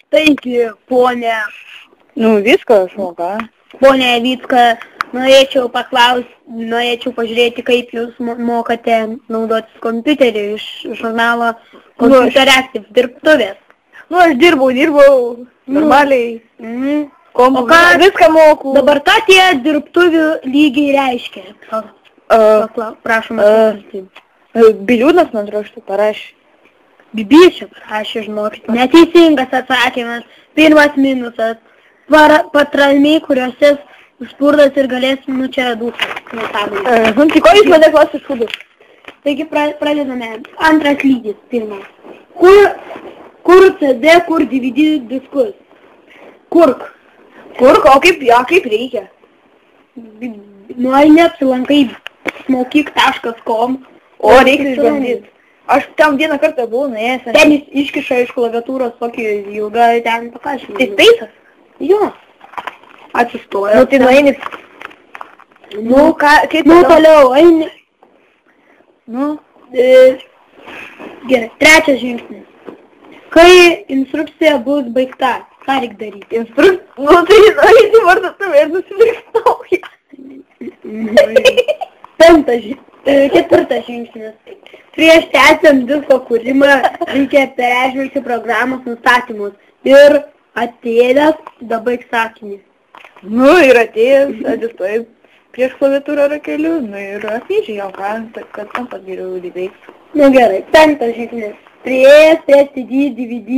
Taigi, ponė. Viską, žmoga. Ponė Vycka, norėčiau pažiūrėti, kaip jūs mokate naudotis kompiuteriu iš žurnalo Computer Active dirbtuvės. Aš dirbau normaliai. O ką viską moku. Dabar ką tie dirbtuvių lygiai reiškia? Prašom atsakyti. Biliūnas, man atrodo, parašė. Bibičia parašė, žinokit. Neteisingas atsakymas. Pirmas minusas. Patralmiai, kuriuose spurdas ir galės, čia dūkas. Tai ko jūs mane klausit spurdas? Taigi pradedame. Antras lygis, pirmas. Kur CD, kur DVD diskus? Kurk, o kaip reikia? Neapsilankai smokyk.com. O reikia išbandyti. Aš tam vieną kartą buvau nuėjęs. Ten jis iškiša iš klaviatūros tokį ilgą ten pakašį. Tai peisas? Jo. Atsistoja. Tai nueini. Toliau, eini. Gerai, trečias žingsnis. Kai instrukcija bus baigta, ką reikia daryti? Tai eini vardatuvę ir nusipirkti naują. Ketvirtas žingsnis. Prieš tęsiant disko kūrimą reikia peržvelgti programos nustatymus ir atėjęs dabaig sakinį. Ir atėjęs, atsistojai prieš klaviatūrą rakeliu, ir atneši jau ką, kad tam pat geriau įveiktų. Gerai, penktas žingsnis. Priėjęs prie CD, DVD,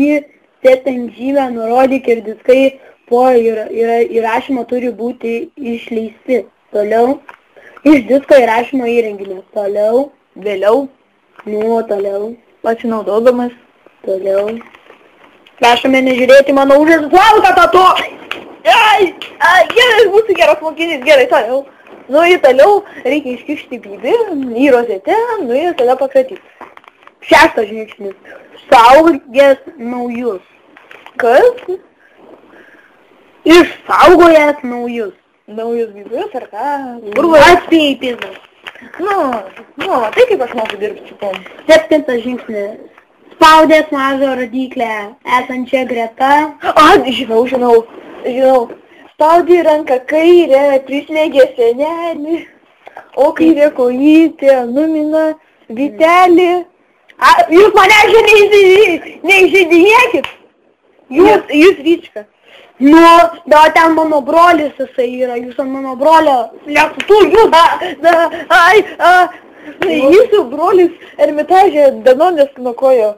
setant žymę, nurodyk ir diskai po įrašymo turi būti išleisti. Toliau. Iš disko įrašymo įrenginio. Toliau. Vėliau. Toliau. Pasinaudodamas. Toliau. Prašome nežiūrėti mano užrašus. Lauka to! Gerai, būsiu geras mokinys. Gerai, toliau. Toliau reikia iškišti bybį į rozetę, ir tada pakratyti. Šeštas žingsnis. Saugės naujus. Kas? Išsaugojęs naujus. Naujus gyvius ar ką? Atspėjai pizdas. Tai kaip aš moku dirbti su tom. Septintas žingsnis. Spaudęs mažą rodyklę esančią greta. Žinau. Spaudį ranką kairę, prislėgė senelį, o kairė kojytė numina vytelį. Jūs mane neįžeidinėkit. Jūs Vyčka. Bet ten mano brolis jisai yra, jūs ant mano brolio Jūsų brolis Ermitažė Danonės nukojo.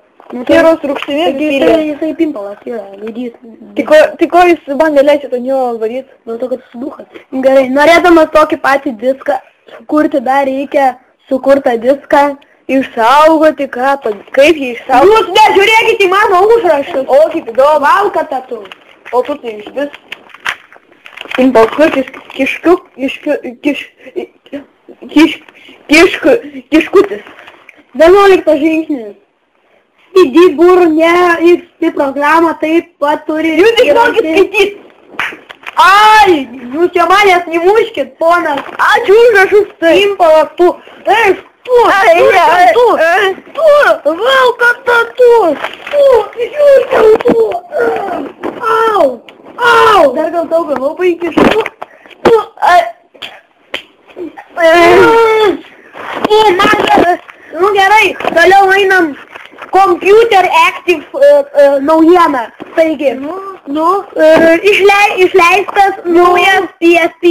Sieros rūgštinės pylė. Jisai pimpalas yra, gaidys. Tai ko jūs man neleisit ant jo varyt? Dėl to, kad sudukas. Gerai, norėdamas tokį patį diską sukurti, dar reikia sukurtą diską. Išsaugoti ką? Kaip jį išsaugoti? Jūs nežiūrėkite į mano užrašus. O, kaip įdomu. Valka tatu. O tu tai iš vis. Impulskutis kiškutis. 11 žingsnis. CD burnė XP programą taip pat turi... Jūs išmokit skaityti. Jūs čia manęs nemuškit, ponas. Ačiū užrašus. Impalas tu. Valka tatu. Dar gal tau galvo paįkišu. Gerai, toliau einam Computer Active naujieną. Taigi, išleistas naujas PSP,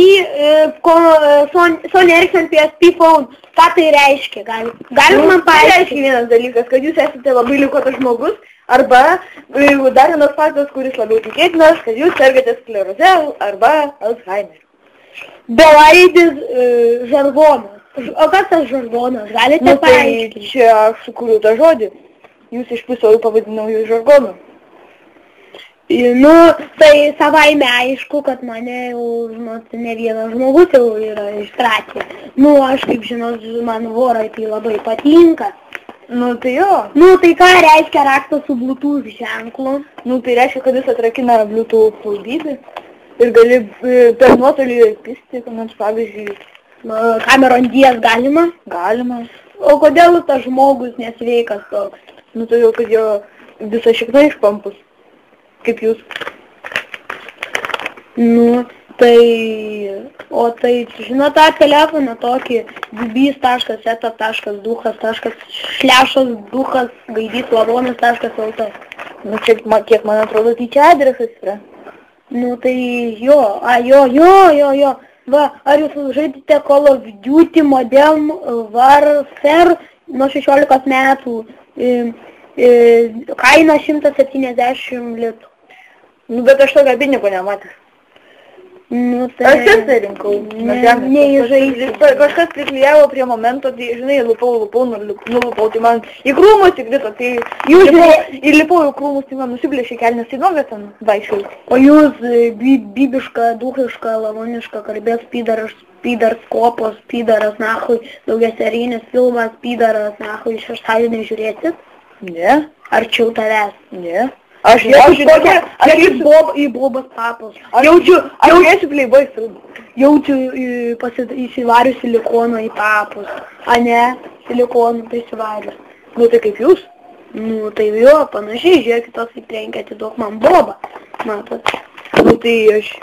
Sony Ericsson PSP phone. Ką tai reiškia? Galim man paaiškinti vienas dalykas, kad jūs esate labai likuotas žmogus, arba dar vienas faktas, kuris labiau tikėtinas, kad jūs sergate skleroze arba Alzheimer. Belaidis žargonas. O kas tas žargonas? Galite paaiškinti? Čia aš sukūriau tą žodį. Jūs iš pusio pavadinau jų žargonu. Tai savaime aišku, kad mane jau, ne vienas žmogus jau yra iškratę. Aš kaip žinot, man vorai tai labai patinka. Tai jo. Tai ką reiškia raktas su Bluetooth ženklu? Tai reiškia, kad jis atrakina Bluetooth dydį ir gali per nuotolį pisti, kad pavyzdžiui, Cameron Diaz galima? Galima. O kodėl tas žmogus nesveikas toks? Todėl, kad jo visa šikna išpampus. Kaip jūs? Nu, tai... O tai, žinot, tą telefoną tokį dubys.setup.duchas/gaidys-lavonas.lt. Nu, čia, kiek man atrodo, tai čia adresas yra. Nu, tai jo. Va, ar jūs žaidite Call of Duty Modern Warfare nuo 16 metų? Kaina 170 litų. Nu, bet aš tokio pinigo nematęs. Nu, Aš tiesą rinkau. Neįžaidžiu. Kažkas priklijavo prie momento, tai, žinai, nulupau, tai man į krūmus įkrito, tai įlipau į krūmus, tai man nusiplėšė kelnes, tai nuogas ten vaikščiau. O jūs bibiška, duchiška, lavoniška, kalbės pydars kopos, pydaras, nahui, daugiaserijinis filmas, pydaras, nahui, šeštadienį žiūrėsit? Ne. Arčiau tavęs? Ne. Aš į bobas papus. Aš žiūrėsiu Playboy filmą. Jaučiu įsivarius silikono į papus. A ne, silikonų prisivarius. Nu tai kaip jūs? Nu tai jo, panašiai, žiūrėkit, toks įtrenkia, atiduok man bobą. Matot. Nu tai aš...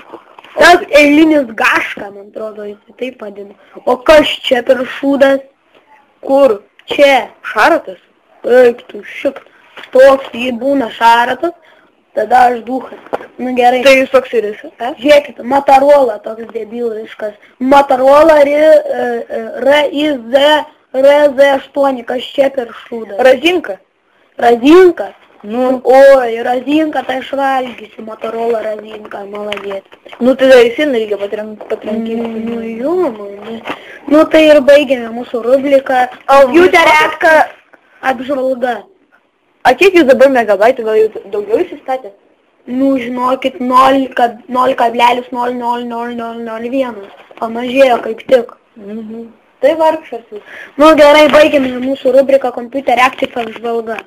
Tas eilinis gaška, man atrodo, jis taip vadina. O kas čia per šūdas? Kur? Čia. Šaratas? Eik tu šik. Toks jį būna šaratas, tada aš duchas. Nu gerai. Tai jūs toks ir esi? Žiūrėkit, Motorola toks debiliškas. Motorola RZ8, kas čia per šūdą? Razinka? Razinka? Nu. Oi, razinka, tai aš valgysiu. Motorola razinka, maladėt. Nu tai dar įsiną reikia patrankyti. Nu jo, man. Nu tai ir baigėme mūsų rubriką. Juteretka apžvalga. A kiek jūs dabar megabaitų, gal jūs daugiau įsistatėt? Nu, žinokit, 0,00001. Pamažėjo kaip tik. Tai vargšas jūs. Nu, gerai, baigėme mūsų rubriką Computer Active apžvalga.